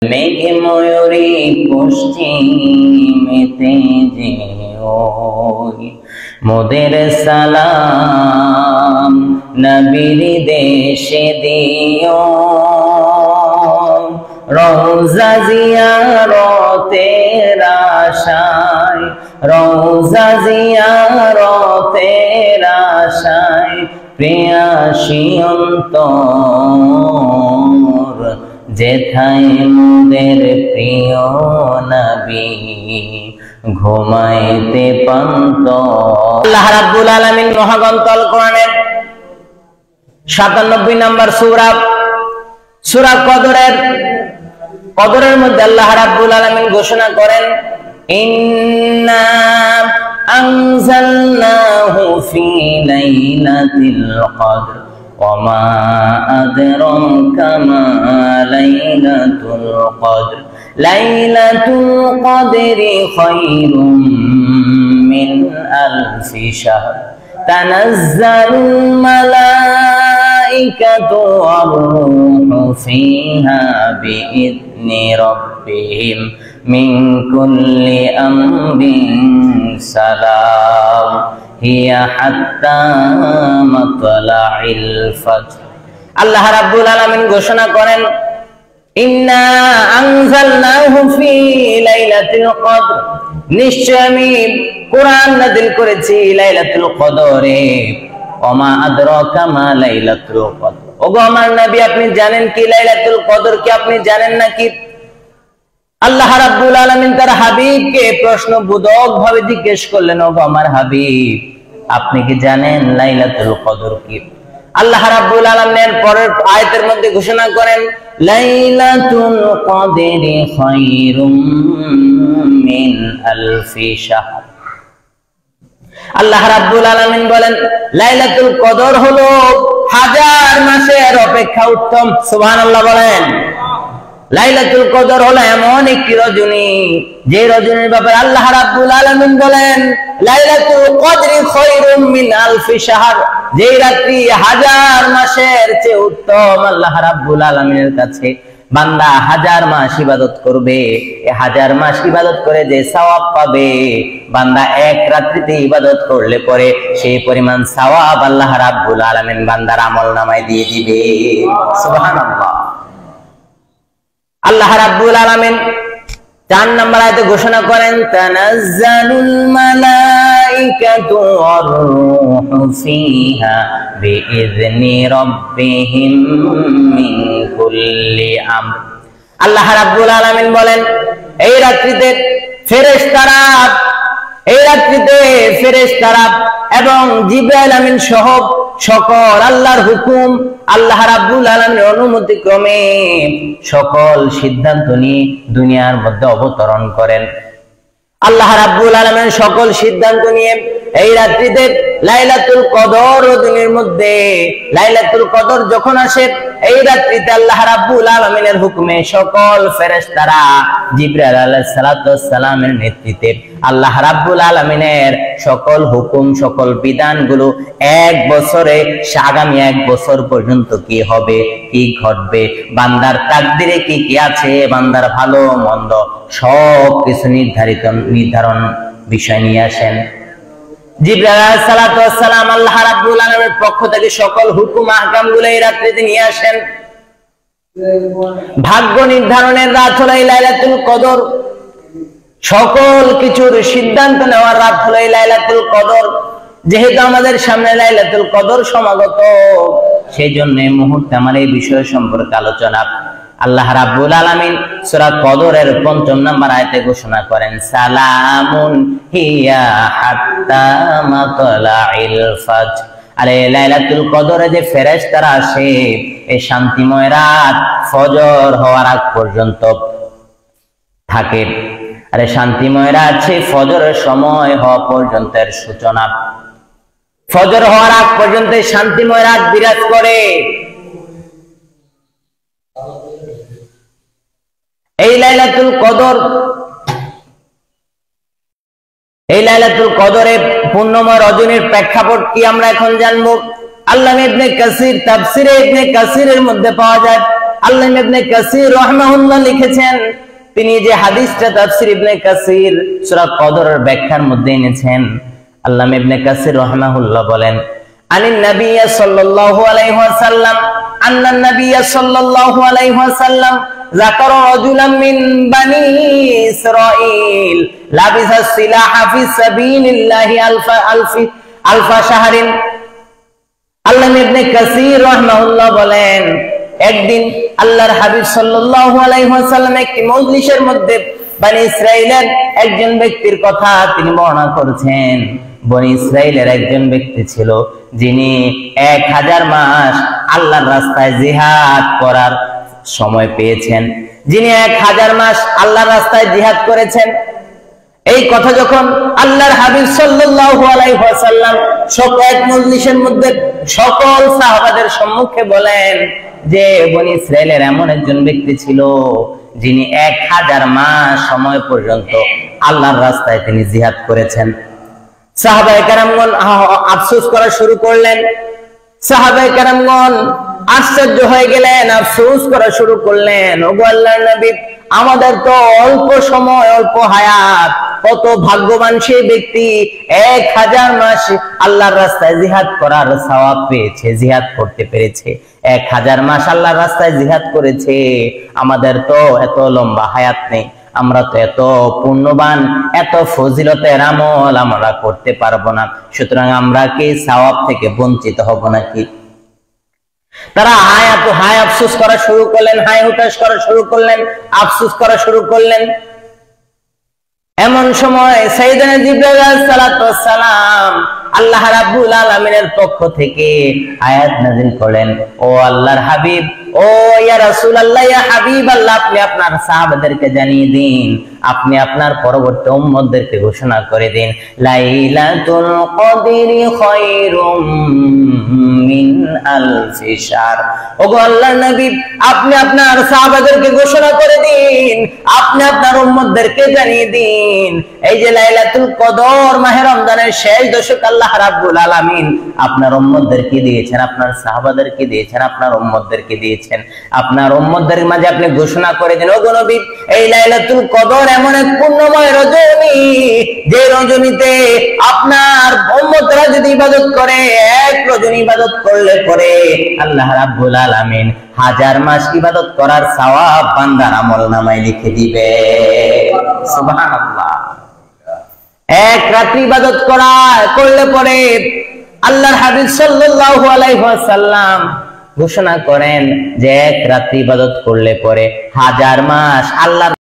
মেঘে ময়ূরী পশ্চিমেতে যে ওই মোদের সালাম নবীর দেশে দিও। রওজা জিয়ারতের আশায়, রওজা জিয়ারতের আশায় প্রিয়াসী অন্তর, যেথায় মোদের প্রিয় নবী ঘুমাইতে পান্ত। আল্লাহ রাব্বুল আলামিন মহাগ্রন্থ আল কোরআনের ৯৭ নম্বর সূরা, সূরা কদরের মধ্যে আল্লাহ রাব্বুল আলামিন ঘোষণা করেন, ইন্না আনজালনাহু ফি লাইলাতিল কদর ওয়ামা আদরাকা মা লাইলাতুল কদর লাইলাতুল কদরি খায়রুম মিন আলফি শাহর তানাজ্জালুল মালাইকাতু ওয়ার রূহু ফিহা বিইذনি রাব্বিহিম মিন কুল্লি আমরিন সালাম হিয়া হাত্তা মাতলাইল ফজর। আল্লাহ রাব্বুল আলামিন ঘোষণা করেন, ইন্না আনজালনাহু ফি লাইলাতিল কদর, নিশ্চয় আমি কোরআন নাযিল করেছি লাইলাতুল কদরে। ওমা আদরাকা মা লাইলাতুল কদর, ওগো আমার নবী আপনি জানেন কি লাইলাতুল কদর কি? আপনি জানেন নাকি? আল্লাহ রাব্বুল আলামিন তার হাবিবকে প্রশ্নবোধক ভাবে জিজ্ঞেস করলেন, ওগো আমার হাবিব আপনি কি জানেন লাইলাতুল কদর কি? আল্লাহ রাব্বুল আলামিন পরের আয়াতের মধ্যে ঘোষণা করেন, লাইলাতুল কদরি খায়রুম মিন আলফি শাহর। আল্লাহ রাব্বুল আলামিন বলেন, লাইলাতুল কদর হলো 1000 মাসের অপেক্ষা উত্তম। সুবহানাল্লাহ বলেন। লাইলাতুল কদর হলো এমন একটি রজনী, যে রজনীর ব্যাপারে আল্লাহ রাব্বুল আলামিন বলেন, লাইলাতুল কদরি খায়রুম মিন আলফি শাহর, যে রাত্রি 1000 মাসের চেয়ে উত্তম। আল্লাহ রাব্বুল আলামিনের কাছে বান্দা 1000 মাস ইবাদত করবে, এই 1000 মাস ইবাদত করে যে সওয়াব পাবে, বান্দা এক রাত্রিতে ইবাদত করলে পরে সেই পরিমাণ সওয়াব আল্লাহ রাব্বুল আলামিন বান্দার আমলনামায় দিয়ে দিবে। সুবহানাল্লাহ। আল্লাহ রাব্বুল আলামিন ৪ নম্বর আয়াতে ঘোষণা করেন, তানাজ্জালুল মালাইকাতু ওয়ার রূহু ফিহা বিইذনি রাব্বিহিম মিন কুল্লি আমর। আল্লাহ রাব্বুল আলামিন বলেন, এই রাত্রিতে ফেরেশতারা এবং জিবরাইল আমিন সহ সকল আল্লাহর হুকুম, আল্লাহ রাব্বুল আলামিনের অনুমতি ক্রমে সকল সিদ্ধান্ত নিয়ে দুনিয়ার মধ্যে অবতরণ করেন। আল্লাহ রাব্বুল আলামিন সকল সিদ্ধান্ত নিয়ে এই রাত্রিতে লাইলাতুল কদর রজনীর মধ্যে লাইলাতুল কদর যখন আসে, এই রাত্রিতে আল্লাহ রাব্বুল আলামিনের হুকুমে সকল ফেরেশতারা জিবরাইল আলাইহিস সালাতু ওয়াস সালামের নেতৃত্বে আল্লাহ রাব্বুল আলামিনের সকল হুকুম, সকল বিধানগুলো এক বছরে আগামী 1 বছর পর্যন্ত কি হবে, কি ঘটবে, বান্দার তাকদিরে কি কি আছে, বান্দার ভালো মন্দ সব কিছু নির্ধারণ বিষয় নিয়ে আসেন। জিবরাইল আলাইহিস সালাতু ওয়াস সালাম আল্লাহ রাব্বুল আলামিনের পক্ষ থেকে সকল হুকুম আহকামগুলো এই রাত্রিতে নিয়ে আসেন। ভাগ্য নির্ধারণের রাত হলো লাইলাতুল কদর, সকল কিছুর সিদ্ধান্ত নেওয়ার রাত হলো লাইলাতুল কদর। যেহেতু আমাদের সামনে লাইলাতুল কদর সমাগত, সেই জন্য এই মুহূর্তে আমার এই বিষয় সম্পর্কে আলোচনা। আল্লাহ রাব্বুল আলামিন সূরা কদরের ৫ম নম্বর আয়াতে ঘোষণা করেন, সালামুন হিয়া হাত্তা মাতলাইল ফজর। আরে লাইলাতুল কদরে যে ফেরেশতারা আসে, এই শান্তিময় রাত ফজর হওয়ার আগ পর্যন্ত থাকে। আরে শান্তিময় রাত সেই ফজরের সময় হওয়া পর্যন্তের সূচনা। ফজর হওয়ার আগ পর্যন্ত শান্তিময় রাত বিরাজ করে। এই লাইলাতুল কদরে পূর্ণময় রজনীর প্রেক্ষাপট কি আমরা এখন জানবো। আল্লামা ইবনে কাসির তাফসিরে ইবনে কাসিরের মধ্যে পাওয়া যায়, আল্লামা ইবনে কাসির রাহমাহুল্লাহ লিখেছেন, তিনি যে হাদিসটা তাফসীর ইবনে কাসির সূরা কদরের ব্যাখ্যার মধ্যে এনেছেন, আল্লামা ইবনে কাসির রাহমাহুল্লাহ বলেন, আনিন নবী সাল্লাল্লাহু আলাইহি ওয়াসাল্লাম আন্নান নবী সাল্লাল্লাহু আলাইহি ওয়াসাল্লাম যাকারা রাজুলাম মিন বানি ইসরাঈল লাবিসা সিলাহা ফি সাবিলিল্লাহি আলফা শাহরিন। আল্লামা ইবনে কাসির রাহমাহুল্লাহ বলেন, একদিন আল্লাহর হাবিব সাল্লাল্লাহু আলাইহি ওয়াসাল্লাম একটি মজলিসের মধ্যে বনি ইসরাইলের একজন ব্যক্তির কথা তিনি বর্ণনা করেছেন। বনি ইসরাইলের একজন ব্যক্তি ছিল যিনি 1000 মাস আল্লাহর রাস্তায় জিহাদ করার সময় পেয়েছেন, যিনি 1000 মাস আল্লাহর রাস্তায় জিহাদ করেছেন। এই কথা যখন আল্লাহর হাবিব সাল্লাল্লাহু আলাইহি ওয়াসাল্লাম সকল মজলিসের মধ্যে সকল সাহাবাদের সম্মুখে বলেন যে বনি ইসরাইলের এমন একজন ব্যক্তি ছিল যিনি 1000 মাস সময় পর্যন্ত আল্লাহর রাস্তায় তিনি জিহাদ করেছেন। সাহাবায়ে কেরামগণ আফসোস করা শুরু করলেন। সাহাবায়ে কেরামগণ আশ্চর্য হয়ে গেলেন, আফসোস করা শুরু করলেন, ওগো আল্লাহর নবী, আমাদের তো অল্প সময়, অল্প হায়াত, কত ভাগ্যবান সেই ব্যক্তি 1000 মাস আল্লাহর রাস্তায় জিহাদ করার সওয়াব পেয়েছে, জিহাদ করতে পেরেছে, 1000 মাস আল্লাহর রাস্তায় জিহাদ করেছে। আমাদের তো এত লম্বা হায়াত নেই, আমরা তো এত পুণ্যবান, এত ফজিলতের আমল আমরা করতে পারবো না, সুতরাং আমরা কি সওয়াব থেকে বঞ্চিত হব নাকি? তারা হায় আফসোস করা শুরু করলেন, হায় হুতাশ করা শুরু করলেন, আফসোস করা শুরু করলেন। এমন সময় সাইয়েদনা জিবরাইল আলাইহিস সালাতু ওয়াস সালাম আল্লাহ রাব্বুল আলামিনের পক্ষ থেকে আয়াত নাযিল করেন, ও আল্লাহর হাবিব, ও ইয়া রাসূলুল্লাহ, ইয়া হাবিবাল্লাহ, আপনি আপনার সাহাবাদেরকে জানিয়ে দিন, আপনি আপনার পরবর্তী উম্মতদেরকে ঘোষণা করে দিন, লাইলাতুল কদরি খায়রুম মিন আলফি শাহর। ওগো আল্লাহর নবী, আপনি আপনার সাহাবাদেরকে ঘোষণা করে দিন, আপনি আপনার উম্মতদেরকে জানিয়ে দিন, এই যে লাইলাতুল কদর মাহে রমজানের শেষ দশক আল্লাহ রাব্বুল আলামিন আপনার উম্মতদেরকে দিয়েছেন, আপনার সাহাবাদেরকে দিয়েছেন, আপনার উম্মতদেরকে দিয়েছেন। আপনার উম্মতদের মাঝে আপনি ঘোষণা করে দিন, ওগো নবী, এই লাইলাতুল কদর এমন এক পুণ্যময় রজনী, যে রজনীতে আপনার উম্মতরা যদি ইবাদত করে, এক রজনী ইবাদত করলে পরে আল্লাহ রাব্বুল আলামিন 1000 মাস ইবাদত করার সওয়াব বান্দার আমলনামায় লিখে দিবে। সুবহানাল্লাহ। এক রাত্রি ইবাদত করলে পরে আল্লাহর হাবিব সাল্লাল্লাহু আলাইহি ওয়াসাল্লাম ঘোষণা করেন যে এক রাত্রি ইবাদত করলে পরে 1000 মাস আল্লাহর